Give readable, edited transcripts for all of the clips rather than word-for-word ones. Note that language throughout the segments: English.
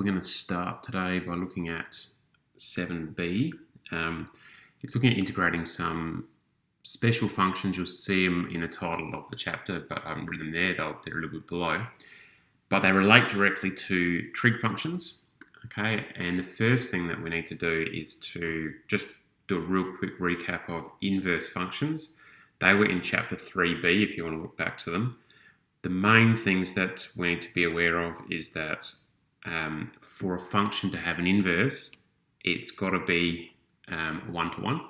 We're going to start today by looking at 7b. It's looking at integrating some special functions. You'll see them in the title of the chapter, but I haven't written them there. They're a little bit below. But they relate directly to trig functions. Okay, and the first thing that we need to do is to just do a real quick recap of inverse functions. They were in chapter 3b if you want to look back to them. The main things that we need to be aware of is that for a function to have an inverse, it's got to be one-to-one.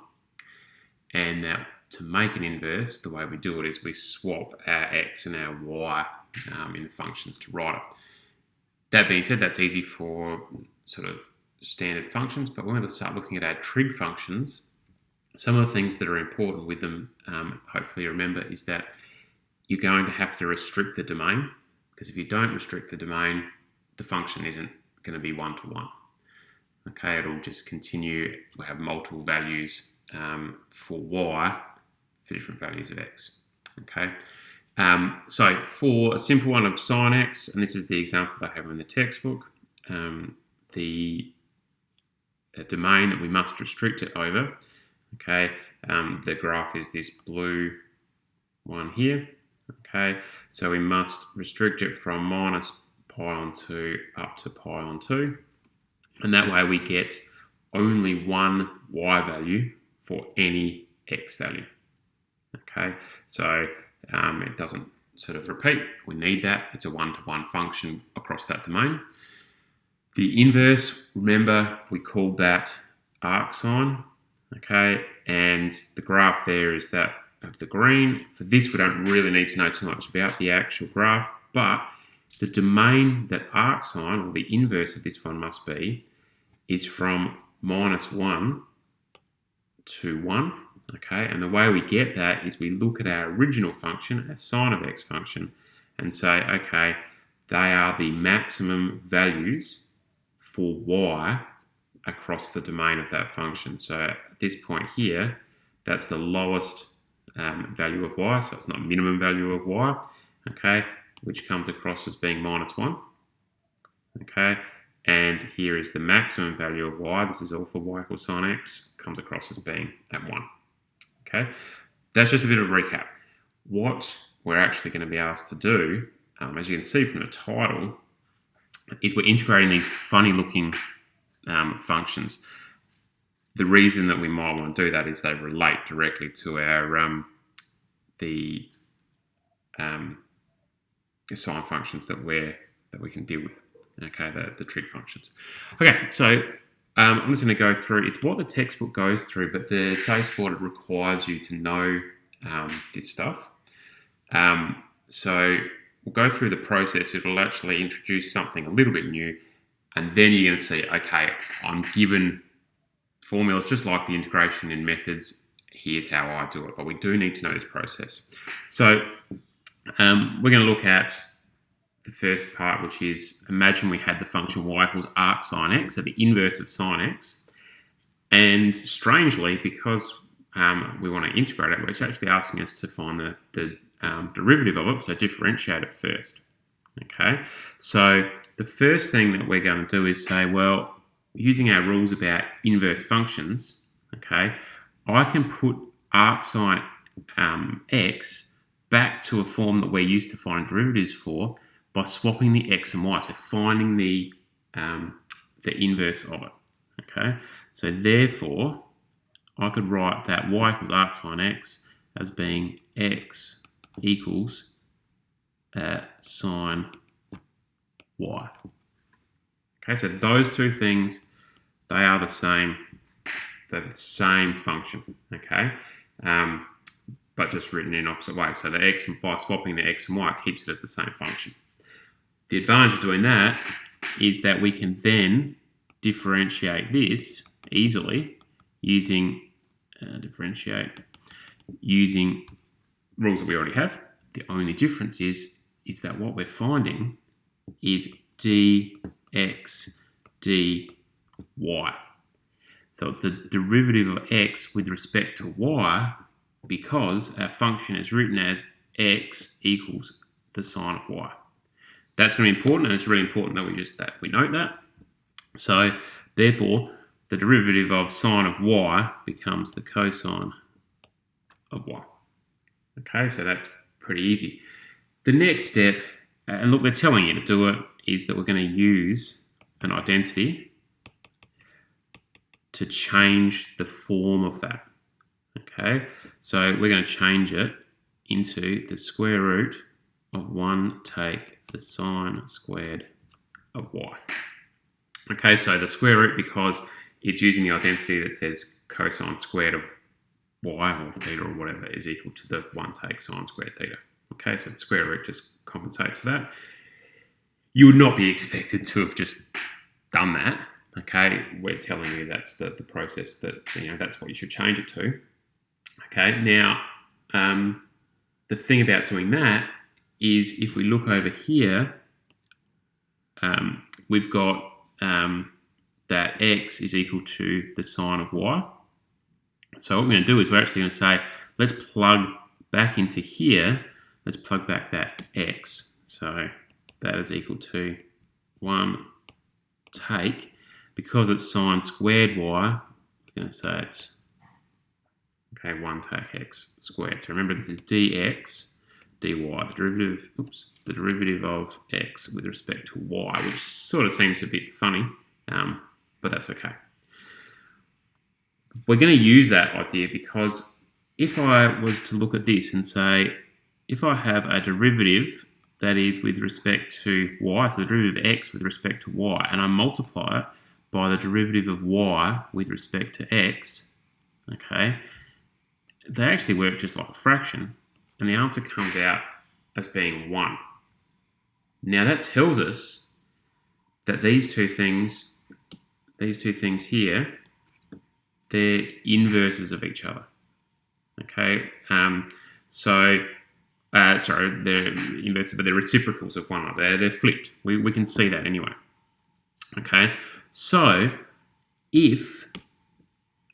And that to make an inverse, the way we do it is we swap our x and our y in the functions to write it. That being said, that's easy for sort of standard functions, but when we start looking at our trig functions, some of the things that are important with them, hopefully you remember, is that you're going to have to restrict the domain, because if you don't restrict the domain, the function isn't going to be one-to-one. Okay, it'll just continue. We'll have multiple values for y for different values of x. Okay, so for a simple one of sine x, and this is the example I have in the textbook, the domain that we must restrict it over, okay, the graph is this blue one here. Okay, so we must restrict it from minus pi on 2 up to pi on 2, and that way we get only one y value for any x value. Okay, so it doesn't sort of repeat. We need that. It's a one-to-one function across that domain. The inverse, remember, we called that arcsine. Okay, and the graph there is that of the green. For this, we don't really need to know too much about the actual graph, but the domain that arcsine, or the inverse of this one must be, is from minus 1 to 1. Okay, and the way we get that is we look at our original function, our sine of x function, and say, okay, they are the maximum values for y across the domain of that function. So at this point here, that's the lowest value of y, so it's not minimum value of y, okay, which comes across as being minus 1. Okay, and here is the maximum value of y. This is all for y equals sine x, comes across as being at 1. Okay, that's just a bit of a recap. What we're actually going to be asked to do, as you can see from the title, is we're integrating these funny looking functions. The reason that we might want to do that is they relate directly to our the sine functions that we can deal with. Okay, the trig functions. Okay, so I'm just going to go through. It's what the textbook goes through, but the SACE requires you to know this stuff. So we'll go through the process. It'll actually introduce something a little bit new, and then you're going to see, okay, I'm given formulas just like the integration in methods. Here's how I do it, but we do need to know this process. So we're going to look at the first part, which is imagine we had the function y equals arcsine x, so the inverse of sine x, and strangely, because we want to integrate it, it's actually asking us to find the derivative of it, so differentiate it first. Okay, so the first thing that we're going to do is say, well, using our rules about inverse functions, okay, I can put arcsine x back to a form that we're used to finding derivatives for by swapping the x and y, so finding the inverse of it. Okay, so therefore, I could write that y equals arcsine x as being x equals sine y. Okay, so those two things, they are the same. They're the same function. Okay, but just written in opposite ways. So the x, by swapping the x and y, keeps it as the same function. The advantage of doing that is that we can then differentiate this easily using using rules that we already have. The only difference is that what we're finding is dx dy. So it's the derivative of x with respect to y, because our function is written as x equals the sine of y. That's going to be important, and it's really important that we note that. So therefore, the derivative of sine of y becomes the cosine of y. Okay, so that's pretty easy. The next step, and look, they're telling you to do it, is that we're going to use an identity to change the form of that. Okay, so we're going to change it into the square root of 1 take the sine squared of y. Okay, so the square root, because it's using the identity that says cosine squared of y or theta or whatever is equal to the 1 take sine squared theta. Okay, so the square root just compensates for that. You would not be expected to have just done that. Okay, we're telling you that's the process that, that's what you should change it to. Okay, now the thing about doing that is if we look over here, we've got that x is equal to the sine of y. So what we're going to do is we're actually going to say, let's plug back into here, let's plug back that x. So that is equal to 1 take, because it's sine squared y, we're going to say it's, 1 take x squared. So remember, this is dx dy, the derivative of x with respect to y, which sort of seems a bit funny, but that's okay. We're going to use that idea because if I was to look at this and say, if I have a derivative that is with respect to y, so the derivative of x with respect to y, and I multiply it by the derivative of y with respect to x, okay, they actually work just like a fraction, and the answer comes out as being 1. Now that tells us that these two things here, they're inverses of each other. Okay, sorry, they're inverses, but they're reciprocals of one another. They're flipped. We can see that anyway. Okay, so if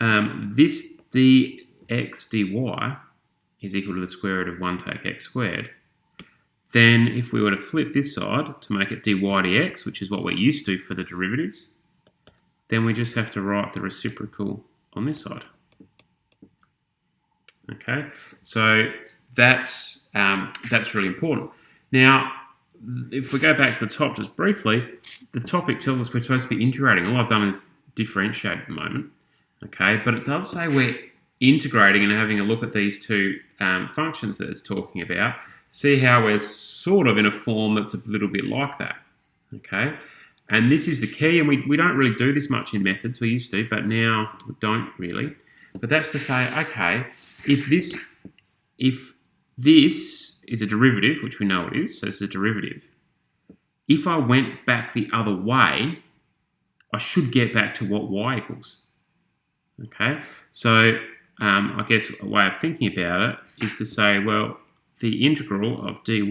this dx dy is equal to the square root of 1 take x squared, then if we were to flip this side to make it dy dx, which is what we're used to for the derivatives, then we just have to write the reciprocal on this side. Okay, so that's really important. Now, if we go back to the top just briefly, the topic tells us we're supposed to be integrating. All I've done is differentiate at the moment. Okay, but it does say we're integrating and having a look at these two functions that it's talking about. See how we're sort of in a form that's a little bit like that. Okay, and this is the key, and we don't really do this much in methods. We used to, but now we don't really. But that's to say, okay, if this is a derivative, which we know it is, so it's a derivative. If I went back the other way, I should get back to what y equals. Okay, so I guess a way of thinking about it is to say, well, the integral of dy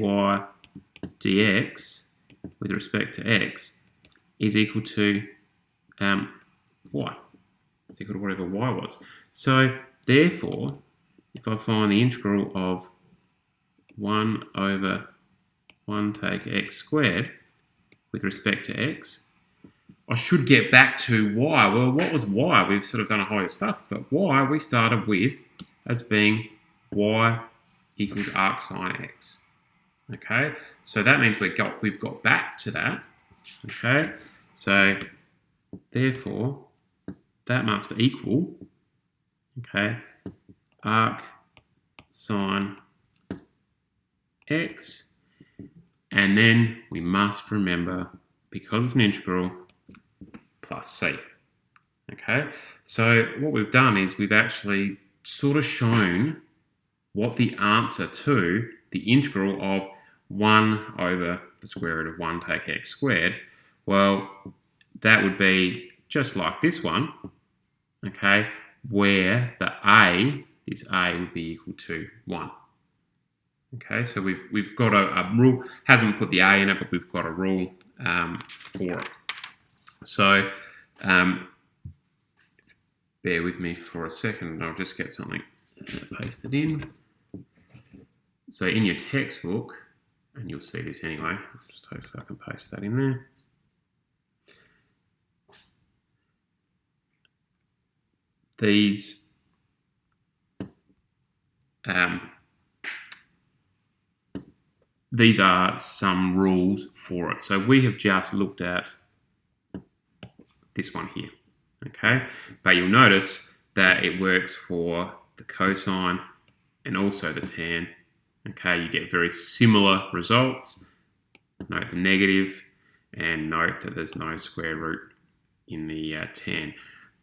dx with respect to x is equal to y. It's equal to whatever y was. So therefore, if I find the integral of 1 over 1 take x squared with respect to x, I should get back to y. Well, what was y? We've sort of done a whole lot of stuff, but y we started with as being y equals arc sine x. Okay, so that means we've got back to that. Okay, so therefore that must equal, okay, arc sine x, and then we must remember, because it's an integral, plus c. Okay, so what we've done is we've actually sort of shown what the answer to the integral of 1 over the square root of 1 take x squared, well, that would be just like this one, okay, where this a would be equal to 1. Okay, so we've got a rule, hasn't put the a in it, but we've got a rule for it. So bear with me for a second and I'll just get something pasted in. So in your textbook, and you'll see this anyway, I'll just hope I can paste that in there. these are some rules for it. So we have just looked at this one here, okay? But you'll notice that it works for the cosine and also the tan, okay? You get very similar results. Note the negative and note that there's no square root in the tan.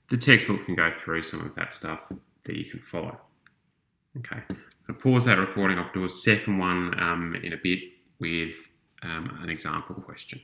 The textbook can go through some of that stuff that you can follow. Okay, I'll pause that recording. I'll do a second one in a bit with an example question.